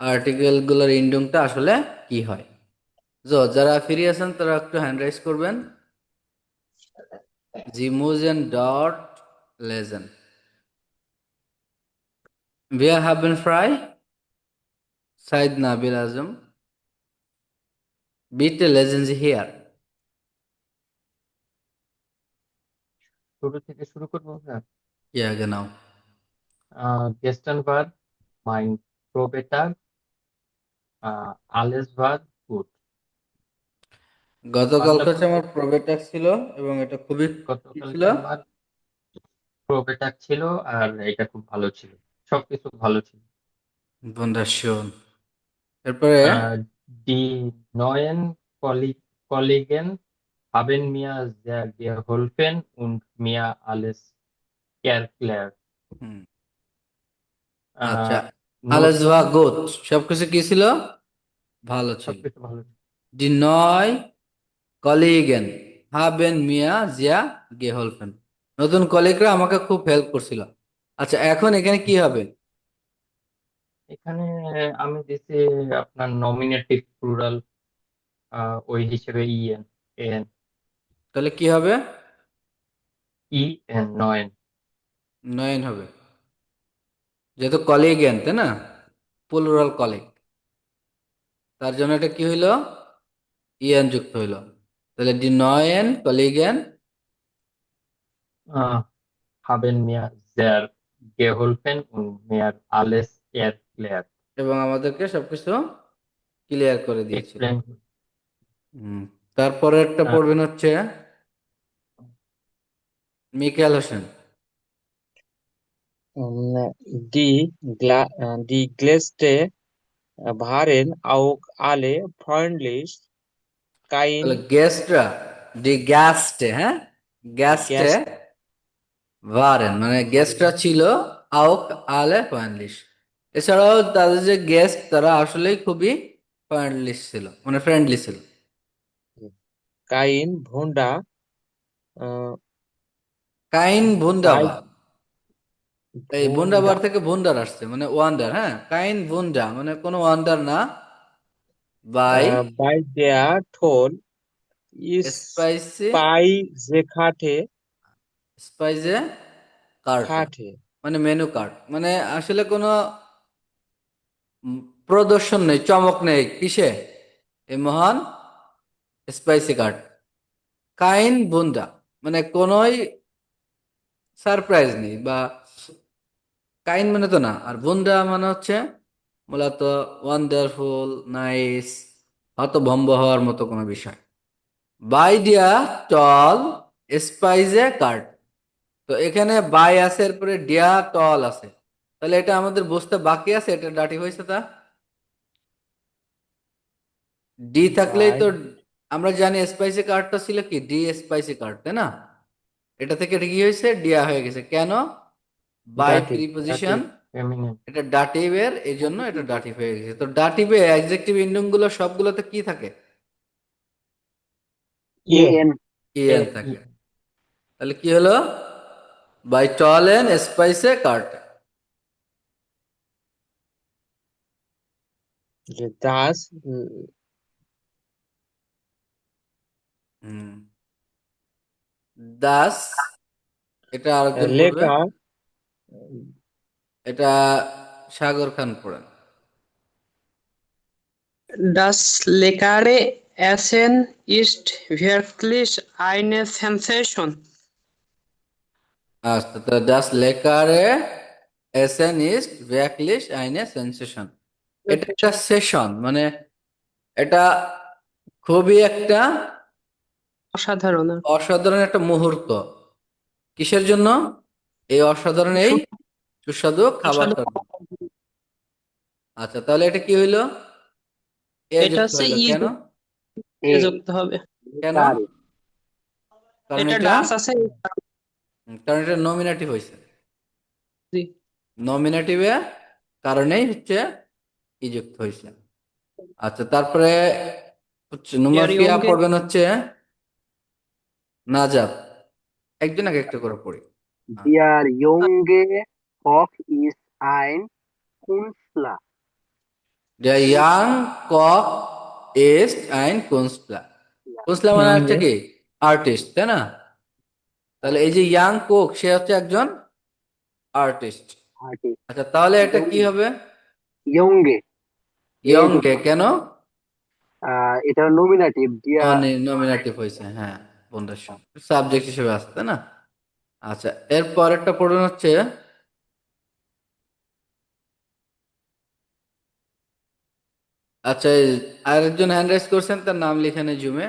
Article গুলোর ইন্ডুংটা আসলে কি হয়। যারা ফ্রি আছেন তারা একটু হ্যান্ড রাইজ করবেন। জি মুজেন ডট লেজেন Wir haben frei, Sayed Nabil Azam, bitte lesen Sie hier. শুরু থেকে শুরু করবো sir. Ja, genau. gestern war mein Probetag, alles war gut. Bangla গতকালকে হচ্ছে প্রবে আমার প্রবেটাক ছিল এবং এটা খুবই কি ছিল? গতকালকে আমার প্রবেটাক ছিল, আর এটা খুব ভালো ছিল, সবকিছু ভালো ছিল। wunderschön. এরপরে Die neuen Kollegen haben mir sehr geholfen und mir alles erklärt. হুম, আচ্ছা, আহ, alles নতুন war gut, সবকিছু কি ছিল? ভালো ছিল। সবকিছু ভালো ছিল। Die neu Kollegen haben mir sehr geholfen. নতুন কলিগরা আমাকে খুব হেল্প করছিল। আচ্ছা, এখন এখানে কি হবে? এখানে আমি দিছি আপনার নমিনেটিভ প্লুরাল, ওই হিসেবে ইএন, এন, তাহলে কি হবে? ই এন, নয়ন। নয়ন হবে, যেহেতু কলিগেন তাই না, প্লুরাল কলিগ, তার জন্য এটা কি হইলো? ইএন যুক্ত হইলো। তাহলে ডি নয়ন কলিগেন, Haben mir sehr geholfen und mir alles erklärt. এবং আমাদেরকে সবকিছু ক্লিয়ার করে দিয়েছিল। Explain. হুম, তারপরে একটা আহ, পড়বেন হচ্ছে Mikail Hossain. Die Gäste waren auch alle freundlich, তাহলে kein গেস্টরা, ডি গ্যাস্টে, হ্যাঁ, গ্যাস্টে Gast ভারেন মানে গেস্টরা waren, ছিল আউক আলে ফ্রেন্ডলিশ। এছাড়াও তাদের যে গেস্ট তারা আসলেই খুবই ফ্রেন্ডলিশ ছিল, মানে ফ্রেন্ডলি ছিল। kein Wunder, äh, কাইন bei ভুন্ডাবা, এই Wunder, ভুন্ডাবার থেকে ভুন্ডার আসছে মানে ওয়ান্ডার, হ্যাঁ, কাইন ভুন্ডা মানে কোনো ওয়ান্ডার না। বাই bei der Ton ist স্পাইসি, Speisekarte স্পাইসে কার্টে Karte, মানে মেনু কার্ড, মানে আসলে কোনো উম, প্রদর্শন নেই, চমক নেই কিসে, এই মহান স্পাইসি কার্ড। কাইন বুন্দা মানে কোনোই সারপ্রাইজ নেই, বা কাইন মানে তো না, আর বুন্দা মানে হচ্ছে মূলত ওয়ান্ডারফুল, নাইস, হতভম্ব হওয়ার মতো কোনো বিষয়। বাই দিয়া টল স্পাইসে কার্ড, তো এখানে বাই আছে, এরপরে ডিয়া টল আছে, তাহলে এটা আমাদের বুঝতে বাকি আছে, এটা ডাটি হয়েছে তা ডি থাকলেই bei তো। আমরা জানি স্পাইসি কার্ডটা ছিল কি, ডি স্পাইসি কার্ড তাই না, এটা থেকে এটা কি হয়েছে, ডিয়া হয়ে গেছে কেন? বাই Dative, প্রিপজিশন, dative, feminine. এটা ডাটিভের, এই জন্য এটা ডাটিভ হয়ে গেছে। তো ডাটিভে অ্যাডজেক্টিভ ইন্ডুং গুলো সবগুলোতে কি থাকে? E, ইএন থাকে। তাহলে কি হলো? বাই টল এন্ড স্পাইসে কার্ড। das হুম, দাস, এটা আরেকজন পড়বে, lecker, এটা সাগর খান পড়েন। Das leckere Essen ist wirklich eine Sensation. আচ্ছা, তো das leckere Essen ist wirklich eine Sensation, এটা একটা সেশন, মানে এটা খুবই একটা অসাধারণ অসাধারণ একটা মুহূর্ত। কিসের জন্য? এই অসাধারণ এই সুস্বাদু সুস্বাদু খাবারটার জন্য। আচ্ছা, তাহলে এটা কি হইলো? এ এটা যুক্ত হচ্ছে হইলো ই কেন? যুক্ত হবে। কেন? কারণ এটা এটা, ডাস আছে কারণ এটা নমিনেটিভ হয়েছে। জি। নমিনেটিভে কারণেই হচ্ছে ই যুক্ত হয়েছে। আচ্ছা, তারপরে হচ্ছে নম্বর এর ফিয়া ইয়ঙ্গে পড়বেন হচ্ছে নাজাব। একজন আগে একটা করে পড়ি। হ্যাঁ। Der junge Koch ist ein Künstler. Der young Koch ist ein Künstler. Künstler মানে হচ্ছে কি আর্টিস্ট, তাই না? তাহলে এই যে ইয়াং কোক সে হচ্ছে একজন আর্টিস্ট। আর্টিস্ট। আচ্ছা, তাহলে এটা কি হবে? ইয়ংগে। এই ইয়ং যে কে কেন? এটা নমিনেটিভ দিয়া। নমিনেটিভ হয়েছে, হ্যাঁ, বন্ধুর সাবজেক্ট হিসেবে আসছে, তাই না? আচ্ছা, এরপর একটা পড়ুন হচ্ছে, আচ্ছা আরেকজন হ্যান্ড রাইজ করছেন, তার নাম লিখানে জুমে,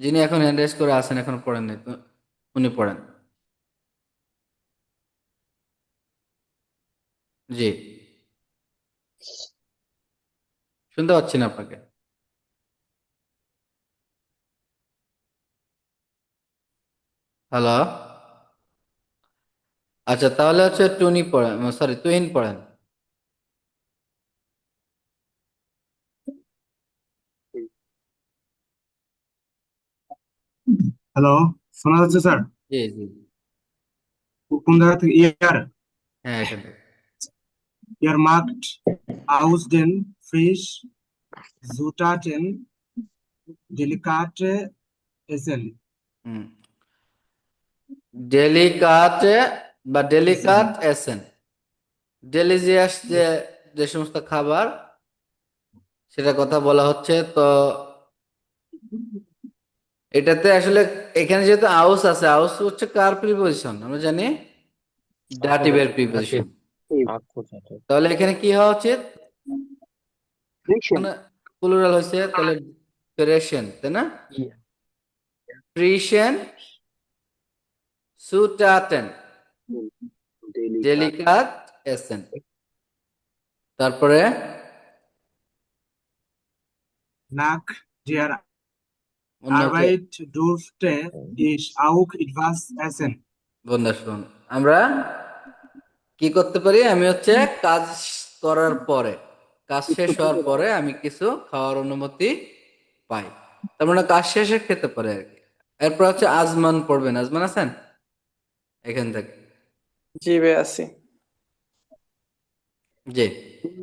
যিনি এখন হ্যান্ড রাইজ করে আসেন, এখন পড়েন নাই, উনি পড়েন। জি, শুনতে পাচ্ছি না আপনাকে। হ্যালো। আচ্ছা, তাহলে হচ্ছে টুনি পড়েন, সরি তুহিন পড়েন। হ্যালো, শোনা যাচ্ছে স্যার? জি জি, কোন জায়গা থেকে? ইয়ার হ্যাঁ এখান থেকে। ইয়ার মার্কড আউসডেন ফ্রিশ জুটাটেন ডেলিকাটে এসেল হুম, ডেলিকাটে বা ডেলিকাট এসেন, ডেলিজিয়াস যে যে সমস্ত খাবার সেটা কথা বলা হচ্ছে। তো এটাতে আসলে এখানে যেহেতু আউস আছে, আউস হচ্ছে কার প্রিপোজিশন আমরা জানি, ডাটিভের প্রিপোজিশন। আকুজাটিভ। তাহলে এখানে কি হওয়া উচিত? ফ্রিকশন। মানে প্লুরাল হয়েছে, তাহলে প্রেশন, তাই না? ইয়া। প্রিশন সুটাটেন ডেলিকাট। ডেলিকাট এসেন। তারপরে নাক ডিয়ার অন্য হচ্ছে আরবাইট ডুরফটে ইস আউক ইটভাস এসেন। বন্ধা শুন, আমরা কি করতে পারি? আমি হচ্ছে কাজ করার পরে, কাজ শেষ হওয়ার পরে আমি কিছু খাওয়ার অনুমতি পাই, তার মানে কাজ শেষে খেতে পারে আর কি। এরপর হচ্ছে আজমান পড়বেন, আজমান আছেন এখান থেকে? জি ভাই আছি। জি,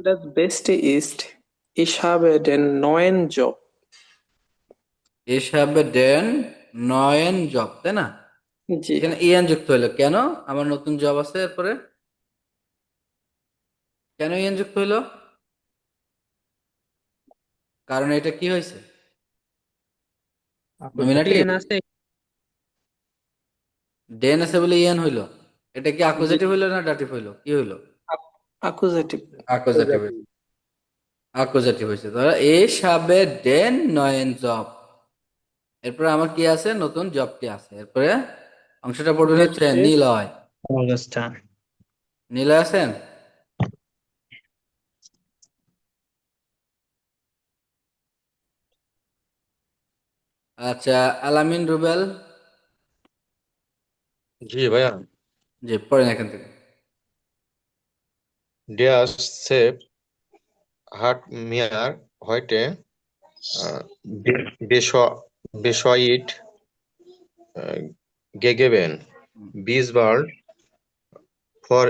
Das Beste ist, ich habe den neuen Job. হিসাবে দেন নয়ন জব, তাই না? জি এখানে ইয়ান যুক্ত হইলো কেন? আমার নতুন জব আছে, এরপরে কেন ইয়ান যুক্ত হইলো? কারণ এটা কি হয়েছে? নমিনেটিভ। টেন আছে। ডেন আছে বলে ইয়ান হইলো। এটা কি অ্যাকুজেটিভ হইলো না ডাটিভ হইলো, কি হইলো? Accusative. অ্যাকুজেটিভ। অ্যাকুজেটিভ হয়েছে। তাহলে এ সাবে ডেন নয়েন জব। এরপরে আমার কি আছে? নতুন জবটি আছে। এরপরে অংশটা পড়বেন হচ্ছে Letzte, নিলয়। অবস্থান। নিলয় আছেন? আচ্ছা, আলামিন রুবেল, জি ভাইয়া। জি পড়েন এখান থেকে। Der Chef hat mir heute Bescheid gegeben. Bis bald. For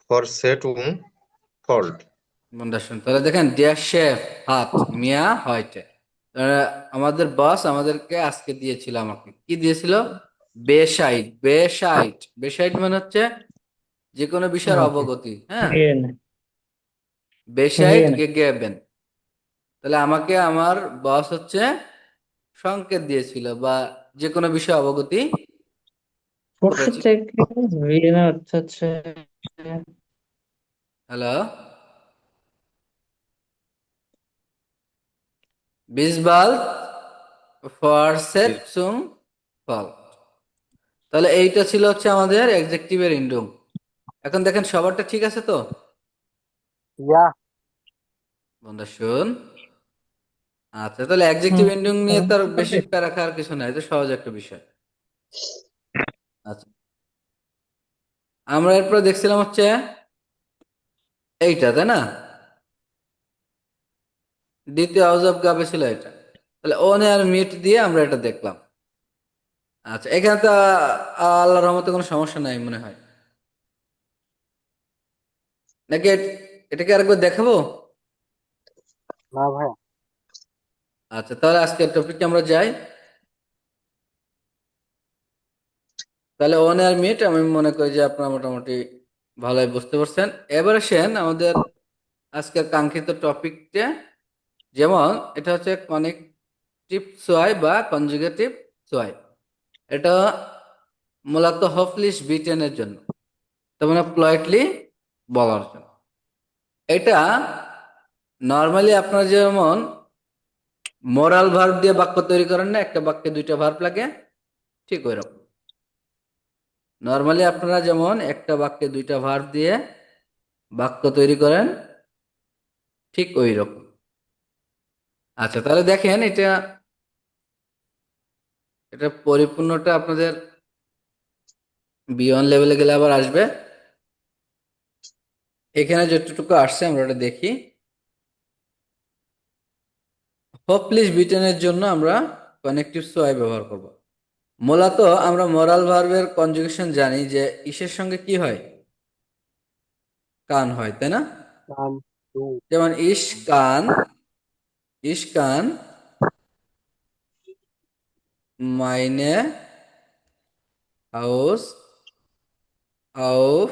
Fortsetzung folgt. বন্ধা শুন, তাহলে দেখেন, ডিয়ার শেফ হাত মিয়া হয়টে, আমাদের বস আমাদেরকে আজকে দিয়েছিল, আমাকে কি দিয়েছিল? বেসাইট। বেসাইট, বেসাইট মানে হচ্ছে যে কোনো বিষয়ের অবগতি, হ্যাঁ। বেসাইট গেগেবেন, তাহলে আমাকে আমার বস হচ্ছে সংকেত দিয়েছিল বা যে কোনো বিষয়ে অবগতি করেছে। হ্যালো, বিসবাল ফরসেটসুং ফল। তাহলে এইটা ছিল হচ্ছে আমাদের অ্যাডজেক্টিভের ইন্ডুম। এখন দেখেন সবারটা ঠিক আছে তো? ইয়া। বন্ধু শুন, আচ্ছা তাহলে অ্যাডজেক্টিভ ইন্ডুম নিয়ে তার বেশি প্যারা খাওয়ার কিছু নাই, এটা সহজ একটা বিষয়। আচ্ছা, আমরা এরপর দেখছিলাম হচ্ছে এইটা, তাই না? দ্বিতীয় হাউস অফ গাবে ছিল এটা। তাহলে ওনে আর মিট দিয়ে আমরা এটা দেখলাম। আচ্ছা, এখানে তো আল্লাহর রহমতে কোনো সমস্যা নাই মনে হয়, নাকি? এটাকে আরেকবার দেখাবো? না ভাইয়া। আচ্ছা, তাহলে আজকের টপিকে আমরা যাই। তাহলে ওয়ান আর মিট আমি মনে করি যে আপনারা মোটামুটি ভালোই বুঝতে পারছেন। এবার আসেন আমাদের আজকের কাঙ্ক্ষিত টপিকটা, যেমন এটা হচ্ছে কনেকটিভ সোয়াই বা কনজুগেটিভ সোয়াই। এটা মূলত হফলিশ বিটেনের জন্য, তার মানে প্লয়েটলি বলার জন্য। এটা নর্মালি আপনারা যেমন মোরাল ভার্ব দিয়ে বাক্য তৈরি করেন না, একটা বাক্যে দুইটা ভার্ব লাগে, ঠিক ওই রকম। নর্মালি আপনারা যেমন একটা বাক্যে দুইটা ভার্ব দিয়ে বাক্য তৈরি করেন, ঠিক ওই রকম। আচ্ছা, তাহলে দেখেন এটা এটা পরিপূর্ণটা আপনাদের B1 লেভেলে গেলে আবার আসবে। এখানে যতটুকু আসছে আমরা ওটা দেখি। হপলিশ বিটেনের জন্য আমরা কানেক্টিভ সোয়াই ব্যবহার করব। মূলত আমরা মোরাল ভার্বের কনজুগেশন জানি যে ইসের সঙ্গে কি হয়, কান হয়, তাই না? কান টু। যেমন ইস কান মাইনে হাউস auf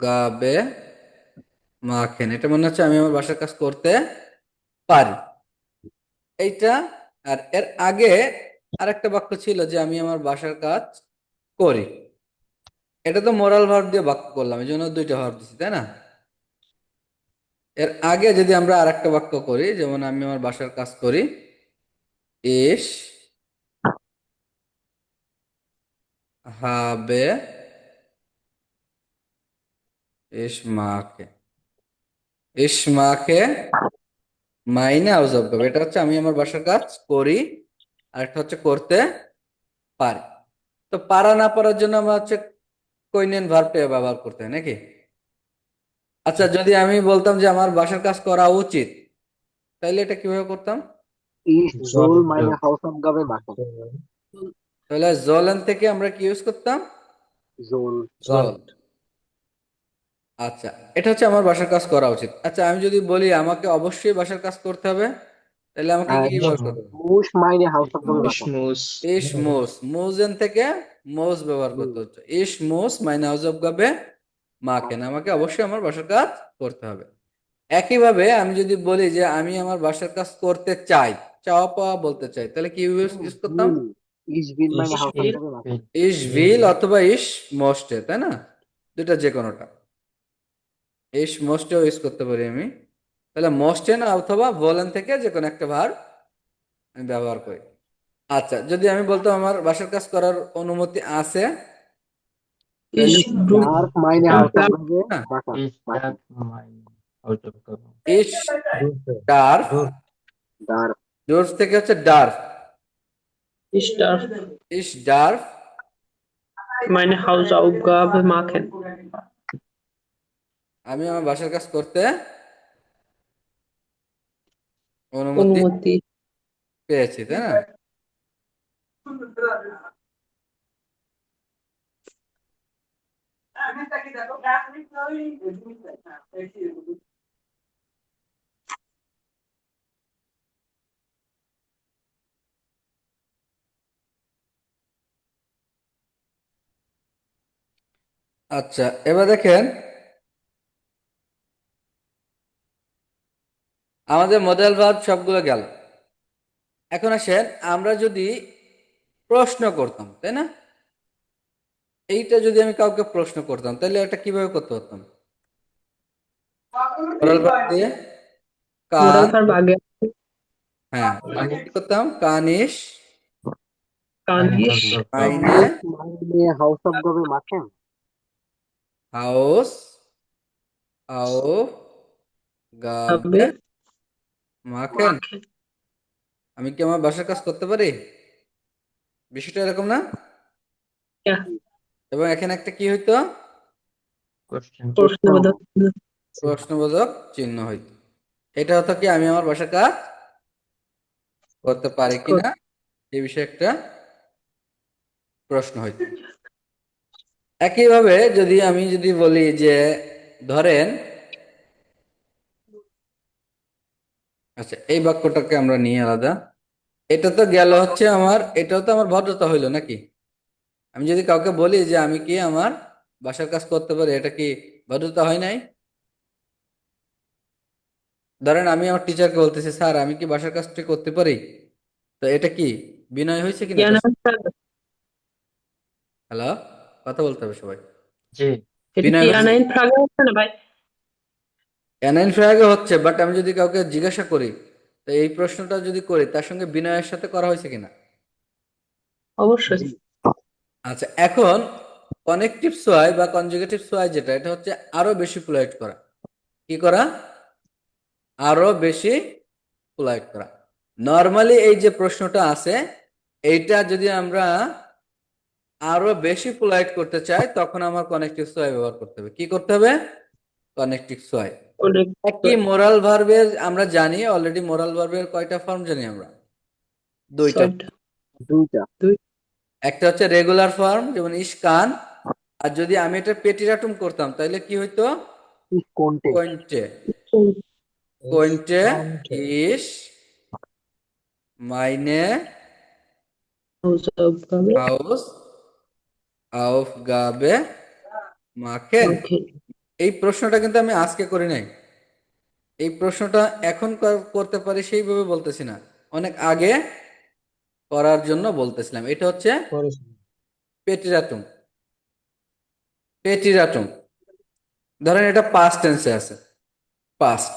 গাবে মাখেন। এটা মনে হচ্ছে আমি আমার বাসার কাজ করতে পারি, এইটা। আর এর আগে আরেকটা বাক্য ছিল যে আমি আমার বাসার কাজ করি। এটা তো মোরাল ভার্ব দিয়ে বাক্য করলাম, এই জন্য দুইটা ভার্ব দিচ্ছি, তাই না? এর আগে যদি আমরা আরেকটা বাক্য করি, যেমন আমি আমার বাসার কাজ করি, ইস হাবে ইসমাকে ইসমাকে মাইনে আউজব, এটা হচ্ছে আমি আমার বাসার কাজ করি, আর একটা হচ্ছে করতে পারি। তো পারা না পারার জন্য আমরা হচ্ছে কৈনিয়ান ভার্বটা ব্যবহার করতে হয় নাকি? আচ্ছা, যদি আমি বলতাম যে আমার বাসার কাজ করা উচিত, তাহলে এটা কিভাবে করতাম? Ich soll meine Hausaufgabe machen. তাহলে জলেন থেকে আমরা কি ইউজ করতাম? Soll. জল। আচ্ছা, এটা হচ্ছে আমার বাসার কাজ করা উচিত। আচ্ছা, আমি যদি বলি আমাকে অবশ্যই বাসার কাজ করতে হবে, তাহলে আমাকে কি Ich ব্যবহার করতে হবে? muss meine Hausaufgabe machen. ইস মোস, মোজেন থেকে মোজ ব্যবহার করতে হচ্ছে। ইস মোস মাইনে আউজবগাবে মাখেন, আমাকে অবশ্যই আমার বাসার কাজ করতে হবে। একইভাবে আমি যদি বলি যে আমি আমার বাসার কাজ করতে চাই, চাওয়া পাওয়া বলতে চাই, তাহলে কি ইউজ করতাম? Ich will meine Hausaufgabe machen. ইস ভিল অথবা ইস মোস্টে, তাই না? দুটা যে কোনোটা। ইস মোস্টেও ইউজ করতে পারি আমি। তাহলে মোস্টে না অথবা বলেন থেকে যে কোনো একটা ভার্ব আমি ব্যবহার করি। আচ্ছা, যদি আমি বলতাম আমার বাসার কাজ করার অনুমতি আছে, তাহলে Ich du Darf meine Hausaufgabe হ্যাঁ, machen. Ich darf meine Hausaufgaben. ইস ডার্ফ, Darf. ডোর্স থেকে হচ্ছে ডার্ফ, ich darf ইস ডার্ফ meine Hausaufgabe machen. আমি আমার বাসার কাজ করতে অনুমতি অনুমতি পেয়েছি, তাই না? আচ্ছা, এবার দেখেন আমাদের মডেল ভার্ব সবগুলো গেল। এখন আসেন আমরা যদি প্রশ্ন করতাম, তাই না? এইটা যদি আমি কাউকে প্রশ্ন করতাম, তাহলে এটা কিভাবে করতে পারতাম? মডেল ভার্ব দিয়ে মোরাল কান, ভার্ব আগে হ্যাঁ, আমি কি করতাম? Kanis Meine Kanis Hausaufgaben. মাইনে Muss meine Hausaufgabe machen. House আও গাবে হবে মাখেন। মাখেন। আমি কি আমার বাসার কাজ করতে পারি? বিষয়টা এরকম না? Yeah, এবং এখানে একটা কি হইতো? Question. প্রশ্নবোধক প্রশ্নবোধক চিহ্ন হইতো। এটা হতো কি আমি আমার বাসার কাজ করতে পারি কিনা এই বিষয়ে একটা প্রশ্ন হইতো। একইভাবে যদি বলি যে ধরেন, আচ্ছা এই বাক্যটাকে আমরা নিয়ে আলাদা, এটা তো গেল হচ্ছে আমার, এটাও তো আমার ভদ্রতা হইলো নাকি? আমি যদি কাউকে বলি যে আমি কি আমার বাসার কাজ করতে পারি, এটা কি ভদ্রতা হয় নাই? ধরেন আমি আমার টিচারকে বলতেছি, স্যার আমি কি বাসার কাজটি করতে পারি, তো এটা কি বিনয় হয়েছে কিনা তার সাথে? হ্যালো, কথা বলতে হবে সবাই। জি, এটা বিনয় কি হয়েছে? আনাইন ফ্রাগা হচ্ছে না ভাই? এনআইন ফ্রাগে হচ্ছে, বাট আমি যদি কাউকে জিজ্ঞাসা করি, তো এই প্রশ্নটা যদি করি তার সঙ্গে বিনয়ের সাথে করা হয়েছে কিনা? অবশ্যই। জি আচ্ছা, এখন কনেকটিভ সোয়াই বা কনজুগেটিভ সোয়াই যেটা, এটা হচ্ছে আরো বেশি পোলাইট করা। কি করা? আরো বেশি পোলাইট করা। নর্মালি এই যে প্রশ্নটা আছে, এইটা যদি আমরা আরো বেশি পোলাইট করতে চাই, তখন আমার কনেকটিভ সোয়াই ব্যবহার করতে হবে। কি করতে হবে? কনেকটিভ সোয়াই। অনেক একই মোরাল ভার্বের আমরা জানি অলরেডি, মোরাল ভার্বের কয়টা ফর্ম জানি আমরা? দুইটা। ছয়টা। দুইটা। একটা হচ্ছে রেগুলার ফর্ম, যেমন ইস কান, আর যদি আমি এটা পেটিরাটুম করতাম তাহলে কি হইতো? ইস কোনটে। কোয়েন্টে। is কোয়েন্টে Conte. ইস মাইনে হাউসাউফগাবে হাউস আউফ গাবে মাখেন। মাখেন। এই প্রশ্নটা কিন্তু আমি আজকে করি নাই, এই প্রশ্নটা এখন করতে পারি সেইভাবে বলতেছি না, অনেক আগে করার জন্য বলতেছিলাম। এটা হচ্ছে করেছেন। পেটিরাটুম। পেটিরাটুম ধরেন এটা পাস্ট টেন্সে আছে, পাস্ট,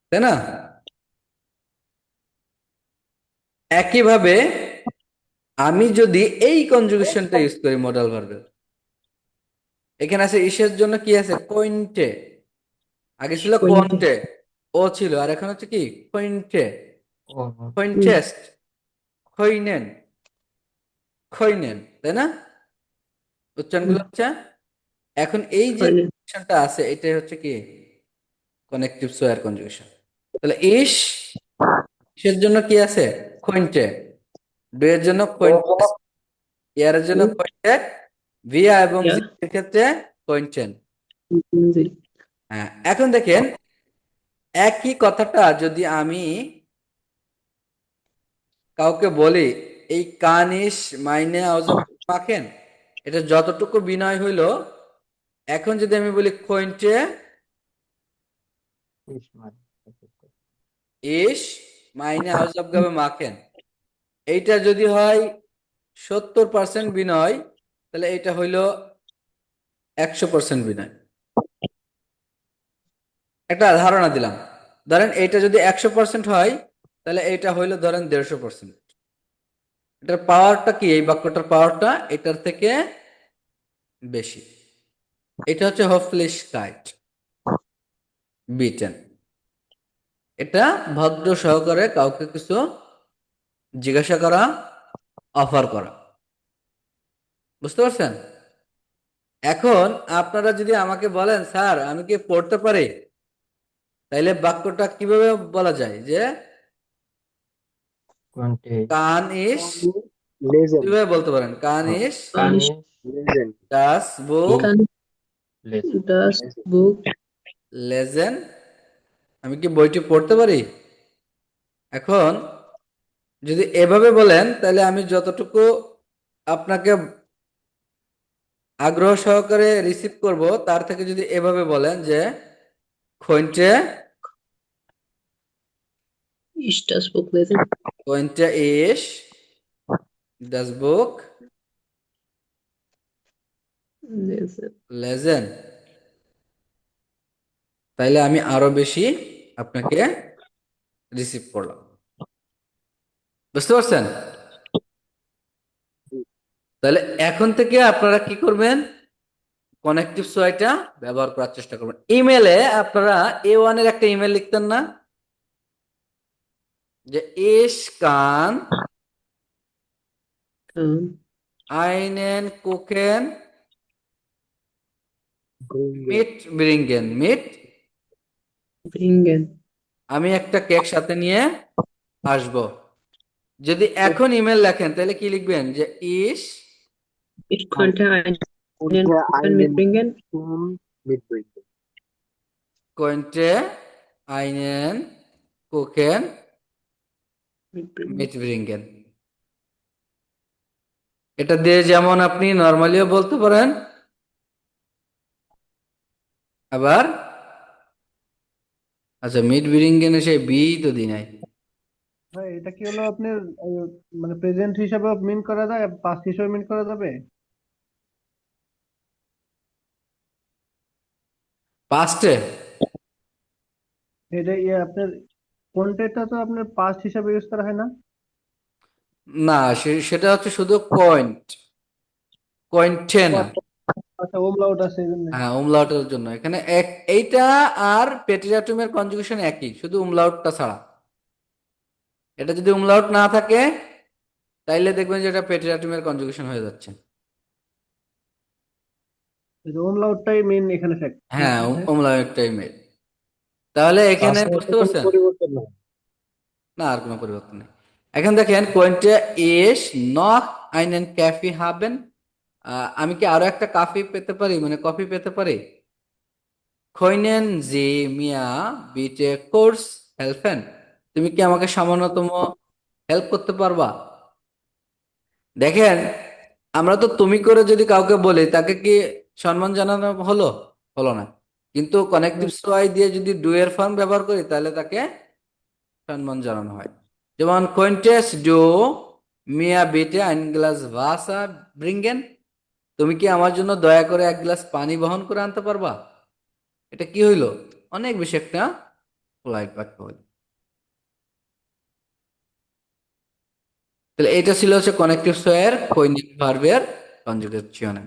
তাই না? একইভাবে আমি যদি এই কনজুগেশনটা ইউজ করি মডাল ভার্বের, এখানে আছে ইসের জন্য কি আছে? কোয়েন্টে। আগে ছিল কোয়েন্টে। কোয়েন্টে, ও ছিল, আর এখন হচ্ছে কি? কোয়েন্টে। ও কোয়েন্টেস্ট, খৈনেন, খৈনেন, তাই না? উচ্চারণগুলো হচ্ছে। এখন এই যে খৈনেন। কনজুগেশনটা আছে, এটাই হচ্ছে কি? কানেক্টিভ সোয়ার কনজুগেশন। তাহলে ইসের জন্য কি আছে? খৈন্টে। ডু এর জন্য খৈন্টেস্ট, ইয়ারের জন্য কোয়েন্টেড, ভিয়া এবং ইয়া, জির ক্ষেত্রে কোয়েন্টেন। জি। হ্যাঁ, এখন দেখেন একই কথাটা যদি আমি কাউকে বলি, এই কানিস মাইনে আউজাব মাখেন, এটা যতটুকু বিনয় হইল, এখন যদি আমি বলি কোয়েন্টে ইস মাইনে আউজাব গাবে মাখেন, এইটা যদি হয় 70% বিনয়, তাহলে এটা হইল 100% বিনয়। একটা ধারণা দিলাম, ধরেন এইটা যদি 100% হয়, তাহলে এইটা হইলো ধরেন 150%। এটার পাওয়ারটা কি? এই বাক্যটার পাওয়ারটা এটার থেকে বেশি। এটা হচ্ছে হোফলিশ কাইট বিটেন। এটা ভদ্র সহকারে কাউকে কিছু জিজ্ঞাসা করা, অফার করা। বুঝতে পারছেন? এখন আপনারা যদি আমাকে বলেন, স্যার আমি কি পড়তে পারি, তাইলে বাক্যটা কিভাবে বলা যায়? যে কোনটি? কান ইস, লেজেন্ড। কিভাবে বলতে পারেন? কান ইস কানিস লেজেন্ড। ডাস বুক লেস। ডাস বুক লেজেন। আমি কি বইটি পড়তে পারি? এখন যদি এভাবে বলেন, তাহলে আমি যতটুকু আপনাকে আগ্রহ সহকারে রিসিভ করব, তার থেকে যদি এভাবে বলেন যে খৈন্টে ইস ডাস বুক লেজেন খৈন্টে ইস ডাস বুক লেজেন। লেজেন, তাইলে আমি আরো বেশি আপনাকে রিসিভ করলাম। বুঝতে পারছেন? তাহলে এখন থেকে আপনারা কি করবেন? কানেক্টিভ সোয়াইটা ব্যবহার করার চেষ্টা করবেন। ইমেলে আপনারা A1 এর একটা ইমেল লিখতেন না, যে ইস কান আইনেন কুকেন মিট ব্রিঙ্গেন মিট। ব্রিঙ্গেন। আমি একটা কেক সাথে নিয়ে আসবো। যদি এখন ইমেল লেখেন তাহলে কি লিখবেন? যে ইস Ich könnte ein Konnte einen mitbringen. Turm mitbringen. Konnte einen Kuchen Mitbringen. mitbringen। এটা দিয়ে যেমন আপনি নর্মালিও বলতে পারেন, আবার আচ্ছা মিটব্রিঙ্গেন সেই বি তো দি নাই। ভাই এটা কি হলো আপনার মানে প্রেজেন্ট হিসাবে মিন করা যায়, পাস্ট হিসাবে মিন করা যাবে? পাস্টে এটা আপনার কোনটা তো আপনার পাস্ট হিসাবে ইউজ করা হয় না? না, সেটা হচ্ছে শুধু কয়েন্টে ও না। আচ্ছা, আচ্ছা ওমলাউট আছে এই জন্য। হ্যাঁ, উমলাউটের জন্য এখানে এইটা আর পেটিরাটুমের কনজুগেশন একই, শুধু উমলাউটটা ছাড়া। এটা যদি উমলাউট না থাকে তাইলে দেখবেন যে এটা পেটিরাটুমের কনজুগেশন হয়ে যাচ্ছে। ওমলাউটটাই মেইন এখানে ফ্যাক্ট হ্যাঁ, নাকি ভাই? উমলাউটটাই মেন। তাহলে এখানে তাছাড়া তো বুঝতে কোনো পারছেন? পরিবর্তন নেই। না, আর কোনো পরিবর্তন নেই। এখন দেখেন কোয়েন্টে ইস নট আইনেন ক্যাফি হাবেন। আমি কি আরো একটা কফি পেতে পারি, মানে কফি পেতে পারি? খৈনেন জি মিয়া বিটে কোর্স হেল্পেন। তুমি কি আমাকে সামান্যতম হেল্প করতে পারবা? দেখেন, আমরা তো তুমি করে যদি কাউকে বলি তাকে কি সম্মান জানানো হলো? হলো না। কিন্তু কানেক্টিভ সোয়াই দিয়ে যদি ডু এর ফর্ম ব্যবহার করি তাহলে তাকে সম্মান জানানো হয়। যেমন কোয়েন্টেস ডু মিয়া বিটে আইন গ্লাস ভাসা ব্রিঙ্গেন। তুমি কি আমার জন্য দয়া করে এক গ্লাস পানি বহন করে আনতে পারবা? এটা কি হইলো? অনেক বেশি একটা পোলাইট বাক্য হইল। তাহলে এটা ছিল হচ্ছে কানেক্টিভ সোয়ার কৈনিক ভার্বের কনজুগেশন।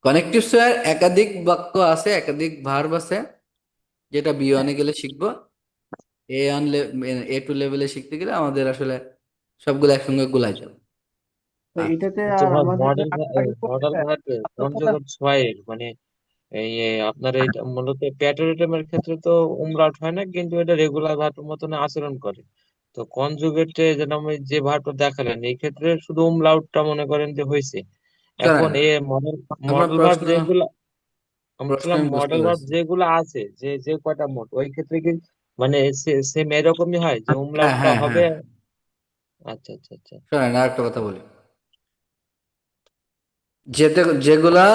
কানেক্টিভ সোয়ার একাধিক বাক্য আছে, একাধিক ভার্ব আছে, যেটা বি1 গেলে শিখবো। A2 লেভেলে শিখতে গেলে আমাদের আসলে সবগুলো একসঙ্গে গুলাই যাবে। তো আচ্ছা, এটাতে আচ্ছা ভাই, আমাদের যে আগে মডেল ভার্বে কনজুগেট ছয়ের মানে আপনার এইটা মূলত প্যাটারিজমের ক্ষেত্রে তো উমলাউট হয় না, কিন্তু এটা রেগুলার ভার্বের মতন আচরণ করে। তো কনজুগেটে যেটা আমি যে ভার্বটা দেখালেন এই ক্ষেত্রে শুধু উমলাউটটা মনে করেন যে হয়েছে। এখন শোনেন, মডেল আপনার মডেল ভার্ব প্রশ্ন যেগুলা আমি প্রশ্ন বলছিলাম, আমি বুঝতে মডেল ভার্ব পেরেছি। যেগুলো আছে, যে যে কয়টা মোট ওই ক্ষেত্রে কি মানে সেম এরকমই হয় যে হ্যাঁ, উমলাউটটা হ্যাঁ, হবে? হ্যাঁ। আচ্ছা আচ্ছা আচ্ছা। শোনেন, আর একটা কথা বলি। যেগুলা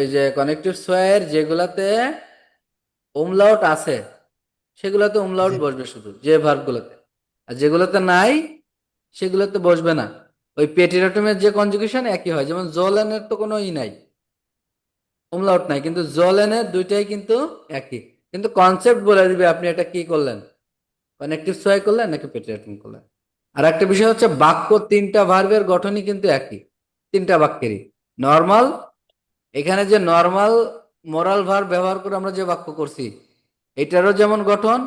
এই যে কানেক্টিভ সোয়ার যেগুলাতে উমলাউট আছে সেগুলোতে উমলাউট জি। বসবে শুধু যে ভার্বগুলোতে, আর যেগুলোতে নাই সেগুলোতে বসবে না। ওই পেটিরাটমের যে কনজুগেশন একই হয়। যেমন জলেনের তো কোনো নাই, উমলাউট নাই, কিন্তু জলেনের দুইটাই কিন্তু একই। কিন্তু কনসেপ্ট বলে দিবে আপনি এটা কি করলেন, কানেক্টিভ সোয়াই করলেন নাকি পেটিরাটম করলেন। আর একটা বিষয় হচ্ছে বাক্য তিনটা ভার্বের গঠনই কিন্তু একই, তিনটা বাক্যেরই। নর্মাল, এখানে যে নর্মাল মোরাল ভার্ব ব্যবহার করে আমরা যে বাক্য করছি এটারও যেমন গঠন,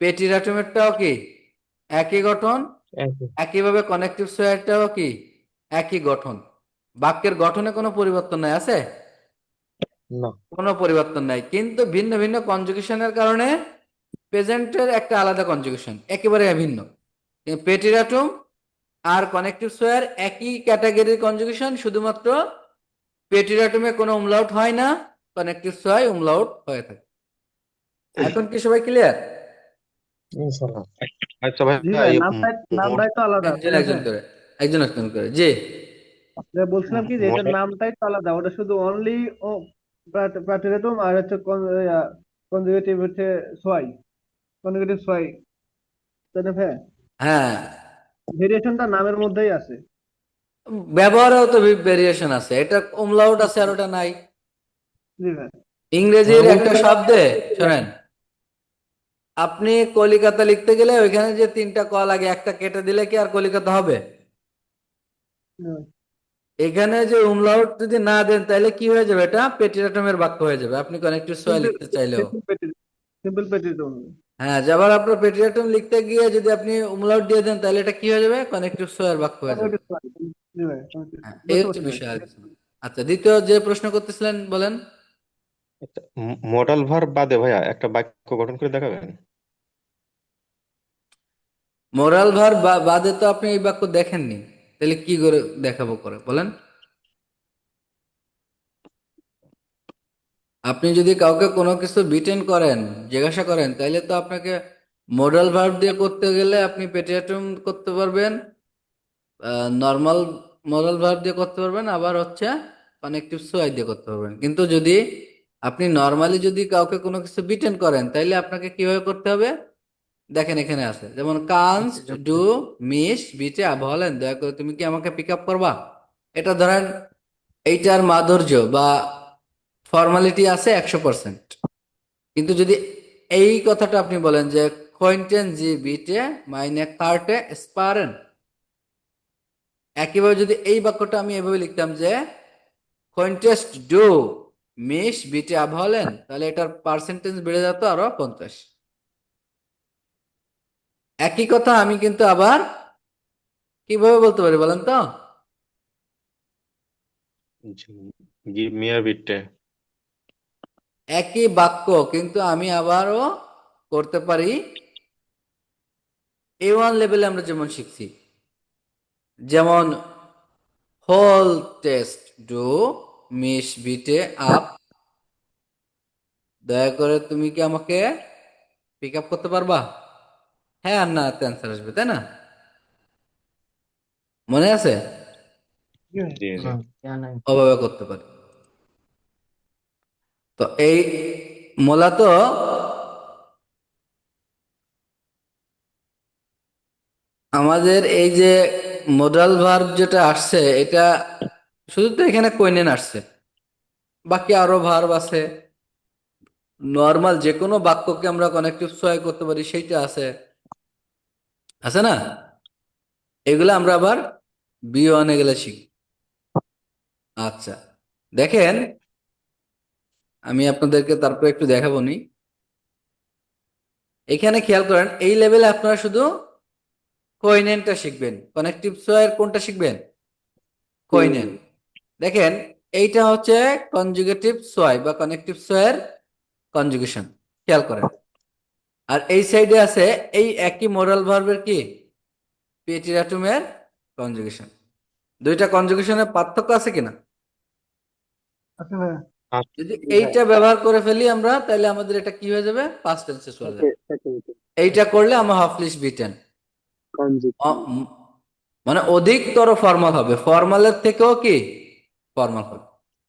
পেটিরাটমেরটাও কি একই গঠন, একই। একইভাবে কানেক্টিভ সোয়ারটাও কি একই গঠন। বাক্যের গঠনে কোনো পরিবর্তন নাই, আছে? না। কোনো পরিবর্তন নাই, কিন্তু ভিন্ন ভিন্ন কনজুগেশনের কারণে প্রেজেন্টের একটা আলাদা কনজুগেশন, একেবারে ভিন্ন। পেটিরাটম আর কানেক্টিভ সোয়ার একই ক্যাটাগরির কনজুগেশন, শুধুমাত্র পেটিরাটমে কোনো উমলাউট হয় না, কানেক্টিভ সোয়াই উমলাউট হয়ে থাকে। এখন কি সবাই ক্লিয়ার? ইনশাল্লাহ। আচ্ছা ভাই, জি ভাই, এই নামটাই তো আলাদা একজন তাই না একজন ভাই? করে, একজন একজন করে, জি। বলছিলাম কি যে এটার মডেল নামটাই তো আলাদা, ওটা শুধু অনলি ও প্যাটেরেটম আর হচ্ছে কনজুগেটিভ হচ্ছে সোয়াই, কনজুগেটিভ সোয়াই, তাই না ভাই? হ্যাঁ, ভেরিয়েশনটা নামের মধ্যেই আছে। ব্যবহারেও তো ভেরিয়েশন আছে, এটা উমলাউট আছে আর ওটা নাই। জি ভাই। ইংরেজির একটা ওমটা শব্দে, শোনেন, আপনি কলিকাতা লিখতে গেলে ওইখানে যে তিনটা ক লাগে একটা কেটে দিলে কি আর কলিকাতা হবে? এখানে যে উমলাউট যদি না দেন তাহলে কি হয়ে যাবে? এটা পেটিরাটমের বাক্য হয়ে যাবে, আপনি কানেক্টিভ সোয়াই সিম্পল লিখতে চাইলেও। সিম্পল প্যাটেরিট, সিম্পল প্যাটেরিটম। হ্যাঁ, যাবার আপনার পেটিরাটম লিখতে গিয়ে যদি আপনি উমলাউট দিয়ে দেন তাহলে এটা কি হয়ে যাবে? কানেক্টিভ সোয়ার বাক্য হয়ে যাবে। কনজুগেটিভ সোয়াই। জি ভাই, হ্যাঁ, এই বুঝতে হচ্ছে পারছি ভাই। বিষয়, আর কিছু না। আচ্ছা, দ্বিতীয় যে প্রশ্ন করতেছিলেন বলেন। মডেল ভার্ব বাদে ভাইয়া একটা বাক্য গঠন করে দেখাবেন? মোরাল ভার বাদে তো আপনি এই বাক্য দেখেননি, তাহলে কি করে দেখাবো করে বলেন? আপনি যদি কাউকে কোনো কিছু বিটেন করেন, জিজ্ঞাসা করেন, তাইলে তো আপনাকে মডাল ভার্ব দিয়ে করতে গেলে আপনি পেটিয়াটুম করতে পারবেন, নর্মাল মডাল ভার্ব দিয়ে করতে পারবেন, আবার হচ্ছে কানেক্টিভ সোয়াই দিয়ে করতে পারবেন। কিন্তু যদি আপনি নর্মালি যদি কাউকে কোনো কিছু বিটেন করেন, তাইলে আপনাকে কিভাবে করতে হবে? দেখেন এখানে আছে, যেমন কানস ডু মিস বিটে বলেন, দয়া করে তুমি কি আমাকে পিক আপ করবা। এটা ধরেন এইটার মাধুর্য বা ফর্মালিটি আছে 100%। কিন্তু যদি এই কথাটা আপনি বলেন যে কয়েন্টেন জি বিটে মাইনে কার্টে স্পারেন, একইভাবে যদি এই বাক্যটা আমি এভাবে লিখতাম যে কয়েন্টেস্ট ডু মিস বিটে বলেন, তাহলে এটার পার্সেন্টেজ বেড়ে যেত আরো 50। একই কথা আমি কিন্তু আবার কিভাবে বলতে পারি বলেন তো? Give me a bit. একই বাক্য কিন্তু আমি আবারও করতে পারি A1 লেভেলে আমরা যেমন শিখছি, যেমন হোল টেস্ট ডু মিস বিটে আপ, দয়া করে তুমি কি আমাকে পিক আপ করতে পারবা। হ্যাঁ আর না অ্যান্সার আসবে, তাই না? মনে আছে? জি জি। ওভাবে করতে পারি। তো এই মূলত আমাদের এই যে মোডাল ভার্ব যেটা আসছে, এটা শুধু তো এখানে কইনেন আসছে, বাকি আরো ভার্ব আছে। নর্মাল যে কোনো বাক্যকে আমরা কানেক্টিভ সোয়াই করতে পারি, সেইটা আছে, আছে না? এগুলো আমরা আবার B1 এ গেলে শিখি। আচ্ছা, দেখেন আমি আপনাদেরকে তারপর একটু দেখাবো নি। এখানে খেয়াল করেন, এই লেভেলে আপনারা শুধু কইনেনটা শিখবেন। কানেক্টিভ সোয়াইয়ের কোনটা শিখবেন? কইনেন। দেখেন এইটা হচ্ছে কনজুগেটিভ সোয়াই বা কানেক্টিভ সোয়াইয়ের কনজুগেশন, খেয়াল করেন। আর এই সাইডে আছে এই একই মোরাল ভার্বের কি পেটিরাটুমের কনজুগেশন। দুইটা কনজুগেশনের পার্থক্য আছে কিনা? আচ্ছা ভাইয়া। যদি এইটা ব্যবহার করে ফেলি আমরা, তাহলে আমাদের এটা কি হয়ে যাবে? পাস্ট টেন্সে চলে যাবে। এইটা করলে আমরা হাফলিশ বিটেন, মানে অধিকতর ফর্মাল হবে, ফর্মালের থেকেও কি ফর্মাল হবে,